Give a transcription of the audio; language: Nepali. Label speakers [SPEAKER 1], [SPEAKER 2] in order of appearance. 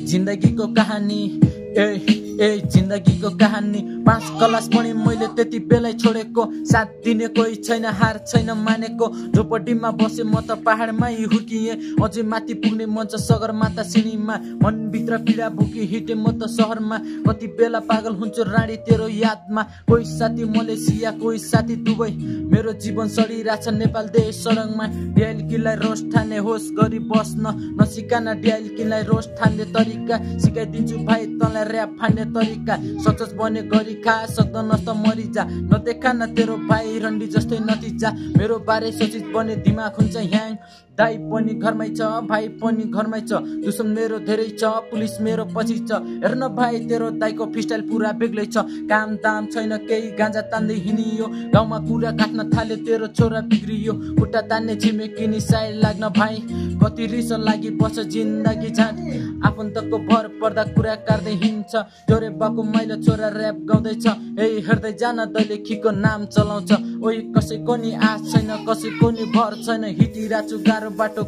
[SPEAKER 1] जिन्दगीको कहानी जिन्दगीको कहानी 5 क्लास पनि मैले त्यति बेलै छोडेको साथ दिने कोही छैन हार छैन मानेको झोपडीमा बसे म त पहाडमै हुर्किए अझै माथि पुग्ने मन छ सगरमाथा सिनीमा मनभित्र पीडा भुकी हिटे म त सहरमा कति बेला पागल हुन्छु रानी तेरो यादमा कोही साथी मलेसिया कोही साथी दुबई मेरो जीवन सडिरहेछ नेपाल देश सडकमा ड्याल्कीलाई रोज ठाने होस् गरी बस्न नसिकान ड्याल्कीलाई रोज ठान्ने तरिका सिकाइदिन्छु भाइ तँलाई र्याप फान्ने तरिका सक्सेस बने गरी खा सक्दैनस् त मरिजा नदेखा न तेरो भाइ रन्डी जस्तै नतिजा मेरो बारे सोचित बने दिमाग हुन्छ ह्याङ दाइ पनि घरमै छ भाइ पनि घरमै छ दुश्मन मेरो धेरै छ पुलिस मेरो पछि छ हेर्न भाइ तेरो दाइको फिस्टाइल पुरा बेग्लै छ काम दाम छैन केही गाँजा तान्दै हिँडियो गाउँमा कुरा काट्न थाल्यो तेरो छोरा बिग्रियो खुट्टा तान्ने छिमेकी नि साइ लाग्न भाइ कति रिस लागि बस्छ जिन्दगी झाट आफन्तको भर पर्दा कुरा काट्दै हिँड्छ जोरे बाको माइलो छोरा र्याप गाउँदैछ ए हेर्दै जान दैले खीको नाम चलाउँछ ओइ कसैको नि आश छैन कसैको नि भर छैन हिटिरहेछु गाह्रो बाटो